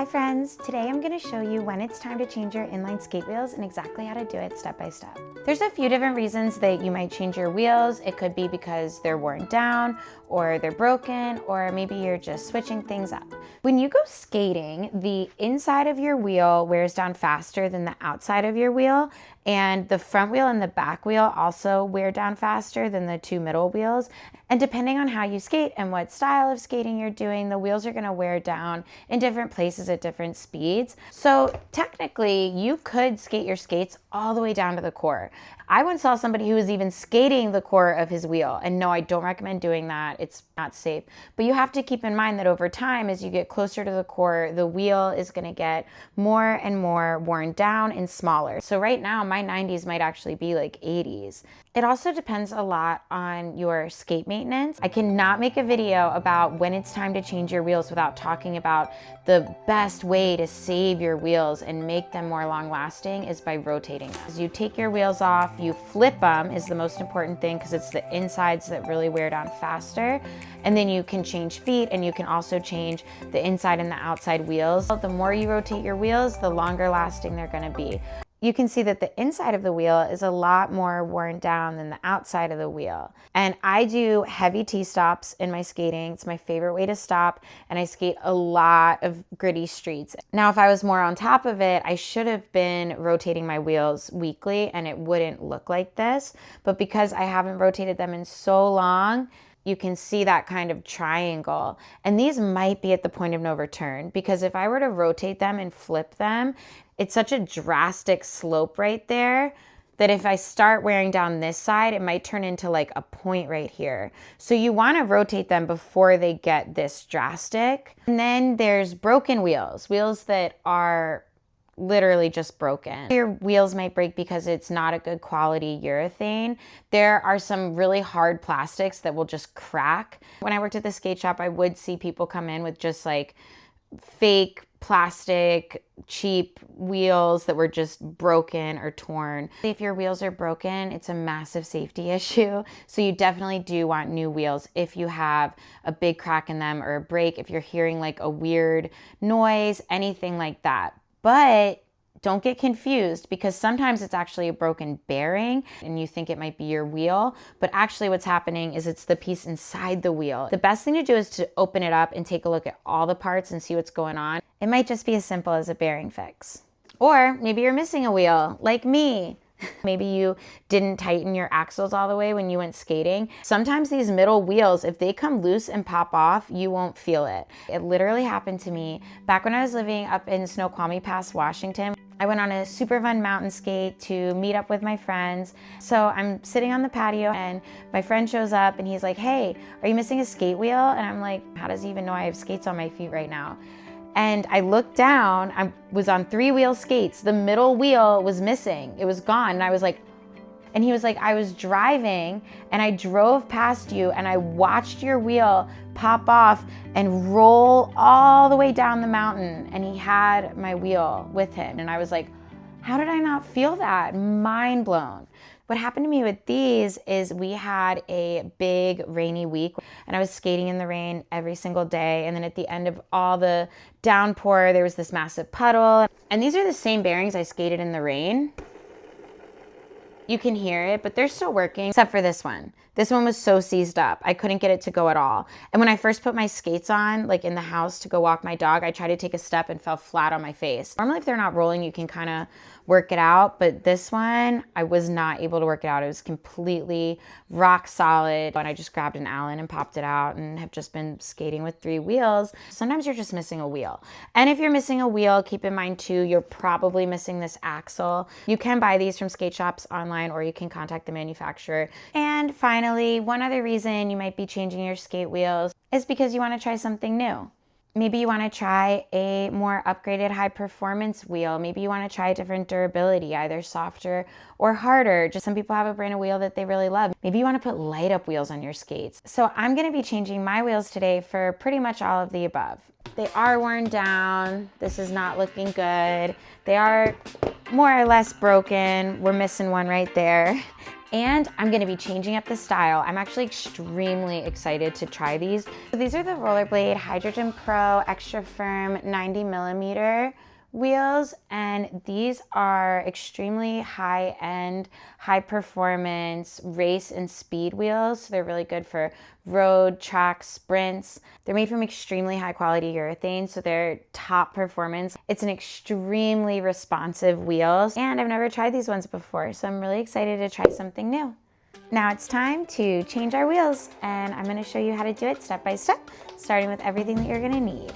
Hi friends, today I'm going to show you when it's time to change your inline skate wheels and exactly how to do it step by step. There's a few different reasons that you might change your wheels. It could be because they're worn down or they're broken, or maybe you're just switching things up. When you go skating, the inside of your wheel wears down faster than the outside of your wheel, and the front wheel and the back wheel also wear down faster than the two middle wheels. And depending on how you skate and what style of skating you're doing, the wheels are going to wear down in different places at different speeds. So technically, you could skate your skates all the way down to the core. I once saw somebody who was even skating the core of his wheel. And no, I don't recommend doing that. It's not safe. But you have to keep in mind that over time, as you get closer to the core, the wheel is going to get more and more worn down and smaller. So right now, my 90s might actually be like 80s. It also depends a lot on your skate maintenance. I cannot make a video about when it's time to change your wheels without talking about the best way to save your wheels and make them more long lasting is by rotating them. As you take your wheels off, you flip them is the most important thing because it's the insides that really wear down faster. And then you can change feet, and you can also change the inside and the outside wheels. The more you rotate your wheels, the longer lasting they're going to be. You can see that the inside of the wheel is a lot more worn down than the outside of the wheel. And I do heavy T-stops in my skating. It's my favorite way to stop, and I skate a lot of gritty streets. Now, if I was more on top of it, I should have been rotating my wheels weekly, and it wouldn't look like this. But because I haven't rotated them in so long, you can see that kind of triangle. And these might be at the point of no return, because if I were to rotate them and flip them, it's such a drastic slope right there that if I start wearing down this side, it might turn into like a point right here. So you want to rotate them before they get this drastic. And then there's broken wheels, wheels that are literally just broken. Your wheels might break because it's not a good quality urethane. There are some really hard plastics that will just crack. When I worked at the skate shop, I would see people come in with just like fake plastic, cheap wheels that were just broken or torn. If your wheels are broken, it's a massive safety issue. So you definitely do want new wheels if you have a big crack in them or a break, if you're hearing like a weird noise, anything like that. But don't get confused, because sometimes it's actually a broken bearing and you think it might be your wheel, but actually what's happening is it's the piece inside the wheel. The best thing to do is to open it up and take a look at all the parts and see what's going on. It might just be as simple as a bearing fix. Or maybe you're missing a wheel, like me. Maybe you didn't tighten your axles all the way when you went skating. Sometimes these middle wheels, if they come loose and pop off, you won't feel it. It literally happened to me back when I was living up in Snoqualmie Pass, Washington. I went on a super fun mountain skate to meet up with my friends. So I'm sitting on the patio and my friend shows up and he's like, "Hey, are you missing a skate wheel?" And I'm like, how does he even know I have skates on my feet right now? And I looked down, I was on 3-wheel skates. The middle wheel was missing, it was gone. And I was like, and he was like, "I was driving and I drove past you and I watched your wheel pop off and roll all the way down the mountain." And he had my wheel with him. And I was like, how did I not feel that? Mind blown. What happened to me with these is we had a big rainy week and I was skating in the rain every single day. And then at the end of all the downpour, there was this massive puddle. And these are the same bearings I skated in the rain. You can hear it, but they're still working, except for this one. This one was so seized up. I couldn't get it to go at all. And when I first put my skates on, like in the house to go walk my dog, I tried to take a step and fell flat on my face. Normally, if they're not rolling, you can kind of work it out. But this one, I was not able to work it out. It was completely rock solid. And I just grabbed an Allen and popped it out and have just been skating with 3 wheels. Sometimes you're just missing a wheel. And if you're missing a wheel, keep in mind too, you're probably missing this axle. You can buy these from skate shops online, or you can contact the manufacturer. And finally, one other reason you might be changing your skate wheels is because you want to try something new. Maybe you want to try a more upgraded high performance wheel. Maybe you want to try a different durability, either softer or harder. Just some people have a brand of wheel that they really love. Maybe you want to put light up wheels on your skates. So I'm going to be changing my wheels today for pretty much all of the above. They are worn down. This is not looking good. They are more or less broken. We're missing one right there. And I'm gonna be changing up the style. I'm actually extremely excited to try these. So these are the Rollerblade Hydrogen Pro Extra Firm 90mm wheels, and these are extremely high-end, high-performance race and speed wheels. So they're really good for road, track, sprints. They're made from extremely high-quality urethane, so they're top performance. It's an extremely responsive wheel, and I've never tried these ones before, so I'm really excited to try something new. Now it's time to change our wheels, and I'm going to show you how to do it step by step, starting with everything that you're going to need.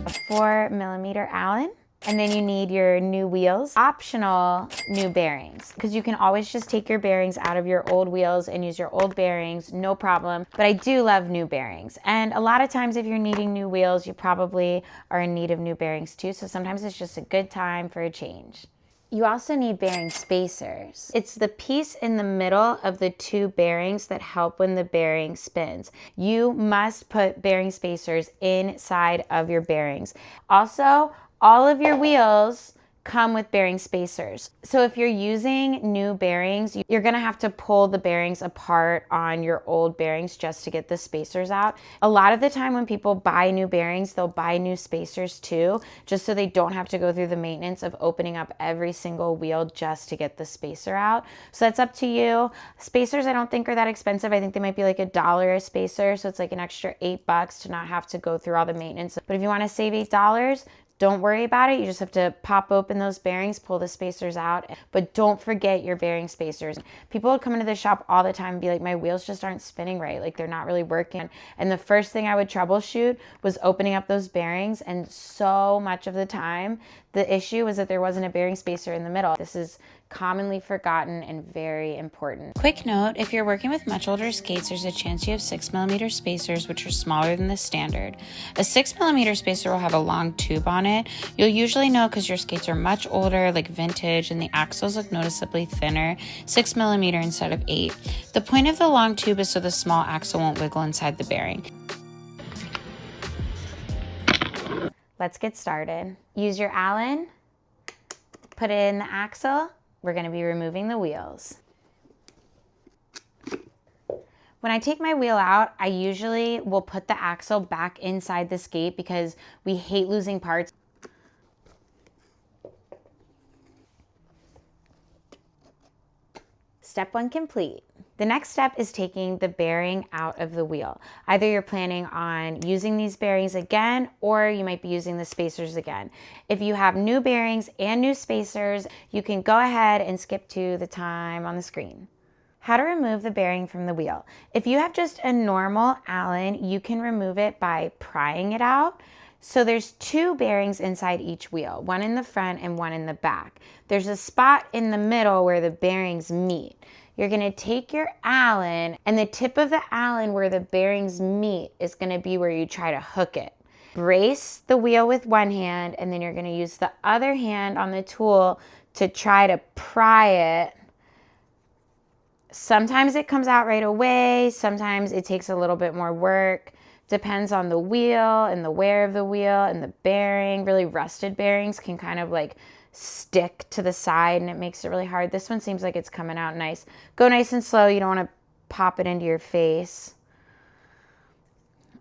A 4mm Allen, and then you need your new wheels, optional new bearings, because you can always just take your bearings out of your old wheels and use your old bearings, no problem. But I do love new bearings, and a lot of times if you're needing new wheels, you probably are in need of new bearings too, so sometimes it's just a good time for a change. You also need bearing spacers. It's the piece in the middle of the two bearings that help when the bearing spins. You must put bearing spacers inside of your bearings. Also, all of your wheels come with bearing spacers. So if you're using new bearings, you're gonna have to pull the bearings apart on your old bearings just to get the spacers out. A lot of the time when people buy new bearings, they'll buy new spacers too, just so they don't have to go through the maintenance of opening up every single wheel just to get the spacer out. So that's up to you. Spacers I don't think are that expensive. I think they might be like $1 a spacer, so it's like an extra $8 to not have to go through all the maintenance. But if you wanna save $8, don't worry about it. You just have to pop open those bearings, pull the spacers out, but don't forget your bearing spacers. People would come into the shop all the time and be like, my wheels just aren't spinning right. Like they're not really working. And the first thing I would troubleshoot was opening up those bearings. And so much of the time, the issue was that there wasn't a bearing spacer in the middle. This is commonly forgotten and very important. Quick note, if you're working with much older skates, there's a chance you have 6mm spacers, which are smaller than the standard. A 6mm spacer will have a long tube on it. You'll usually know because your skates are much older, like vintage, and the axles look noticeably thinner, 6mm instead of 8. The point of the long tube is so the small axle won't wiggle inside the bearing. Let's get started. Use your Allen, put it in the axle. We're going to be removing the wheels. When I take my wheel out, I usually will put the axle back inside the skate because we hate losing parts. Step 1 complete. The next step is taking the bearing out of the wheel. Either you're planning on using these bearings again, or you might be using the spacers again. If you have new bearings and new spacers, you can go ahead and skip to the time on the screen. How to remove the bearing from the wheel. If you have just a normal Allen, you can remove it by prying it out. So there's two bearings inside each wheel, one in the front and one in the back. There's a spot in the middle where the bearings meet. You're gonna take your Allen, and the tip of the Allen where the bearings meet is gonna be where you try to hook it. Brace the wheel with one hand, and then you're gonna use the other hand on the tool to try to pry it. Sometimes it comes out right away, sometimes it takes a little bit more work. Depends on the wheel and the wear of the wheel and the bearing. Really rusted bearings can kind of like stick to the side and it makes it really hard. This one seems like it's coming out nice. Go nice and slow. You don't want to pop it into your face.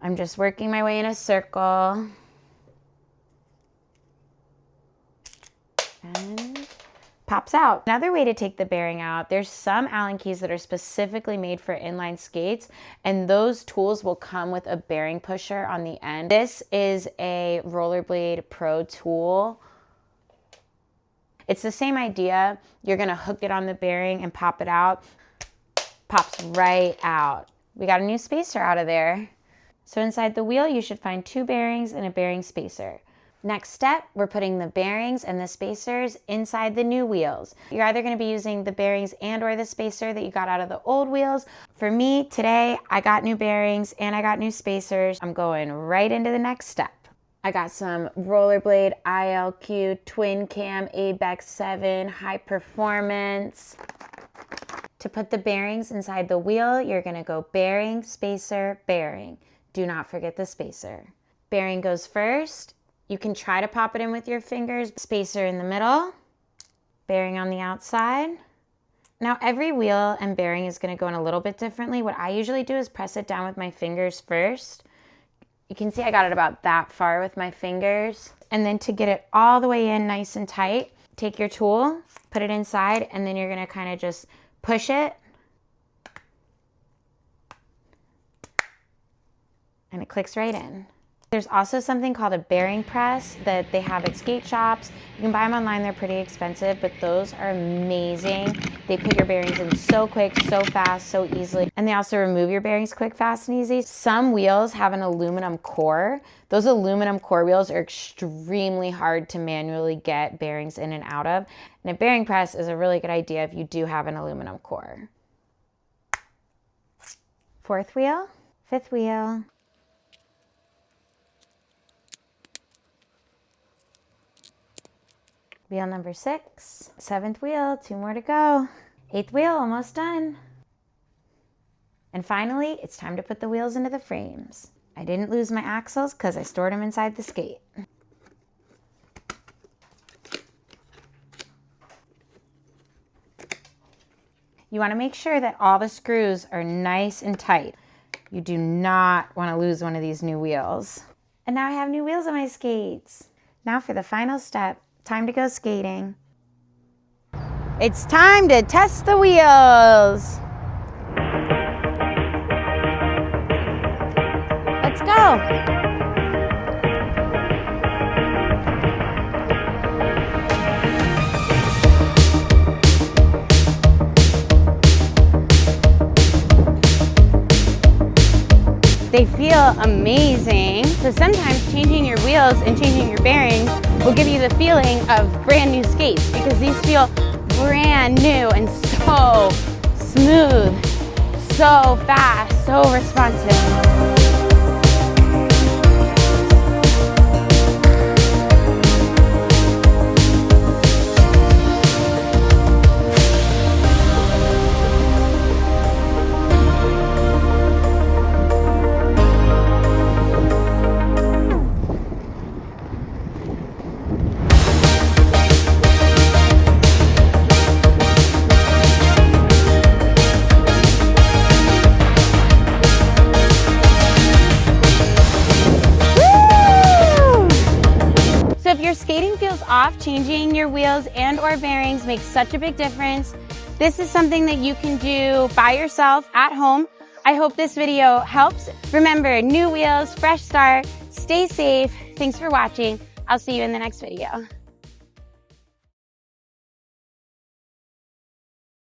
I'm just working my way in a circle. And pops out. Another way to take the bearing out, there's some Allen keys that are specifically made for inline skates, and those tools will come with a bearing pusher on the end. This is a Rollerblade Pro tool. It's the same idea. You're gonna hook it on the bearing and pop it out. Pops right out. We got a new spacer out of there. So inside the wheel, you should find two bearings and a bearing spacer. Next step, we're putting the bearings and the spacers inside the new wheels. You're either going to be using the bearings and or the spacer that you got out of the old wheels. For me, today, I got new bearings and I got new spacers. I'm going right into the next step. I got some Rollerblade ILQ Twin Cam ABEX 7 High Performance. To put the bearings inside the wheel, you're going to go bearing, spacer, bearing. Do not forget the spacer. Bearing goes first. You can try to pop it in with your fingers. Spacer in the middle. bearing on the outside. Now every wheel and bearing is going to go in a little bit differently. What I usually do is press it down with my fingers first. You can see I got it about that far with my fingers. And then to get it all the way in nice and tight, take your tool, put it inside, and then you're going to kind of just push it. And it clicks right in. There's also something called a bearing press that they have at skate shops. You can buy them online, they're pretty expensive, but those are amazing. They put your bearings in so quick, so fast, so easily. And they also remove your bearings quick, fast, and easy. Some wheels have an aluminum core. Those aluminum core wheels are extremely hard to manually get bearings in and out of. And a bearing press is a really good idea if you do have an aluminum core. Fourth wheel, fifth wheel. Wheel number 6, 7th wheel, 2 more to go. 8th wheel, almost done. And finally, it's time to put the wheels into the frames. I didn't lose my axles because I stored them inside the skate. You want to make sure that all the screws are nice and tight. You do not want to lose one of these new wheels. And now I have new wheels on my skates. Now for the final step. Time to go skating. It's time to test the wheels. Let's go. They feel amazing. So sometimes changing your wheels and changing your bearings will give you the feeling of brand new skates because these feel brand new and so smooth, so fast, so responsive. If your skating feels off, changing your wheels and or bearings makes such a big difference. This is something that you can do by yourself at home. I hope this video helps. Remember, new wheels, fresh start, stay safe. Thanks for watching. I'll see you in the next video.